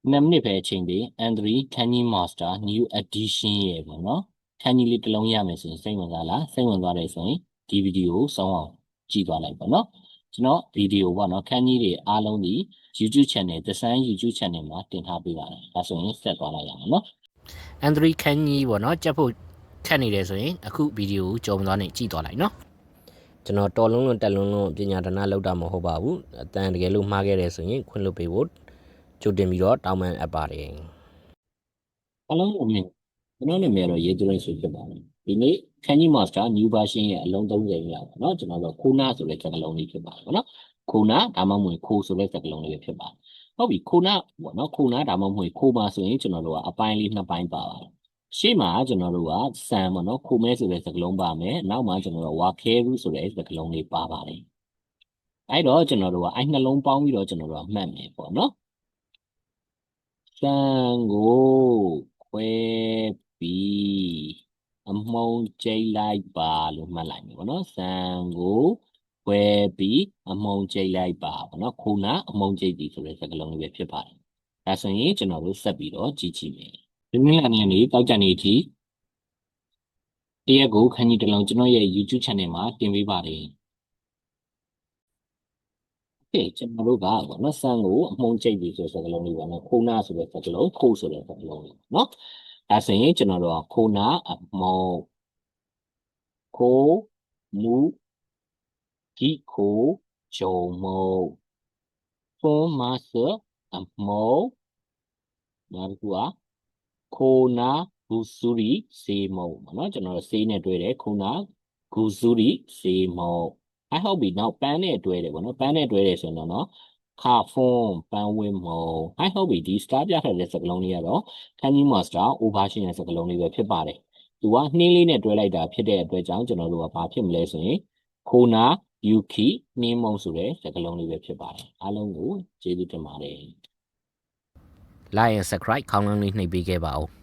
နှစ်ပဲချိန်ပြီး Android Candy Master New Edition ရဲ့ပေါ့နော်ခန်းကြီးလေးတစ်လုံးရမယ်ဆိုရင်စိတ်ဝင်စားလားစိတ်ဝင်စားတယ်ဆိုရင်ဒီဗီဒီယိုကိုစောင်းအောင်ကြည့်သွားလိုက်ပေါ့နော်ကျွန်တော်ဗီဒီယိုပေါ့နော်ခန်းကြီးတွေအားလုံးဒီ YouTube channel The Sun YouTube channel မှာတင်ထားပေးပါတယ်ဒါဆိုရင်ဆက်သွားလိုက်ရအောင်နော် Android ခန်းကြီးပေါ့နော်ကြက်ဖို့ခက်နေတယ်ဆိုရင်အခုဗီဒီယိုကိုကြုံသွားနေကြည့်သွားလိုက်နော်ကျွန်တော်တော်လုံးလုံးတက်လုံးလုံးပညာဒနာလောက်တာမဟုတ်ပါဘူးအတန်တကယ်လို့မှားခဲ့တယ်ဆိုရင်ခွင့်လွှတ်ပေးဖို့ကြိုတင်ပြီးတော့တောင်းပန်အပ်ပါတယ်အလုံးအမြင်ကျွန်တော်နာမည်တော့ရေးသွင်းဆိုဖြစ်ပါတယ်ဒီနေ့ Candy Master New Version ရဲ့အလုံး30ရပါတော့ကျွန်တော်တို့ခိုးနာဆိုတဲ့စကားလုံးလေးဖြစ်ပါတယ်ပေါ့နော်ခိုးနာဒါမှမဟုတ်ခိုးဆိုတဲ့စကားလုံးလေးပဲဖြစ်ပါတယ်ဟုတ်ပြီခိုးနာပေါ့နော်ခိုးနာဒါမှမဟုတ်ခိုးပါဆိုရင်ကျွန်တော်တို့ကအပိုင်းလေးနှစ်ပိုင်းပါပါတယ်ရှေ့မှာကျွန်တော်တို့ကစံပေါ့နော်ခိုးမဲဆိုတဲ့စကားလုံးပါမယ်နောက်မှာကျွန်တော်တို့ဝါခဲဘူးဆိုတဲ့စကားလုံးလေးပါပါတယ်အဲ့တော့ကျွန်တော်တို့ကအဲ့နှလုံးပေါင်းပြီးတော့ကျွန်တော်တို့ကမှတ်မယ်ပေါ့နော်စံကိုခွဲပြီးအမုံကျိတ်လိုက်ပါလို့မှတ်လိုက်မယ်ပေါ့နော်စံကိုခွဲပြီးအမုံကျိတ်လိုက်ပါပေါ့နော်ခုနအမုံကျိတ်ပြီဆိုတဲ့စကားလုံးလေးပဲဖြစ်ပါတယ်ဒါဆိုရင်ကျွန်တော်တို့ဆက်ပြီးတော့ကြည့်ကြည့်မယ်ဒီနေ့လည်းနေ့တောက်ကြနေပြီတရက်ကိုခန်းကြီးတစ်လုံးကျွန်တော်ရဲ့ YouTube channel မှာတင်ပေးပါတယ်ကျွန်တော်တို့ကပေါ့နော်စံကိုအမုံကျိတ်ပြီဆိုတဲ့စကားလုံးလေးပေါ့နော်ခုနဆိုတဲ့စကားလုံးခိုးဆိုတဲ့စကားလုံးလေးနော်ဒါဆိုရင်ကျွန်တော်တို့ကခိုးနာအမုံခိုးမူဒီခိုဂျုံမုံဖွန်မဆအမုံနောက်တစ်ခုကခိုနာဂူဆူရီစေမုံပေါ့နော်ကျွန်တော်တို့စေးနဲ့တွဲတယ်ခိုနာဂူဆူရီစေမုံI hope ဒီနောက်ပန်းနဲ့တွဲတယ်ပေါ့နော်ပန်းနဲ့တွဲတယ်ဆိုရင်တော့ခါဖွန်ပန်းဝင်းမုံ I hope ဒီ star ပြထားတဲ့စကားလုံးလေးကတော့ Candy Master Overshin ရဲ့စကားလုံးလေးပဲဖြစ်ပါတယ်သူကနှင်းလေးနဲ့တွဲလိုက်တာဖြစ်တဲ့အတွက်ကြောင့်ကျွန်တော်တို့ကဘာဖြစ်မလဲဆိုရင်ခိုနာယူခီနှင်းမုံဆိုတဲ့စကားလုံးလေးပဲဖြစ်ပါတယ်အားလုံးကိုကျေးဇူးတင်ပါတယ် Like and subscribe ခေါင်းလုံးလေးနှိပ်ပေးခဲ့ပါဦး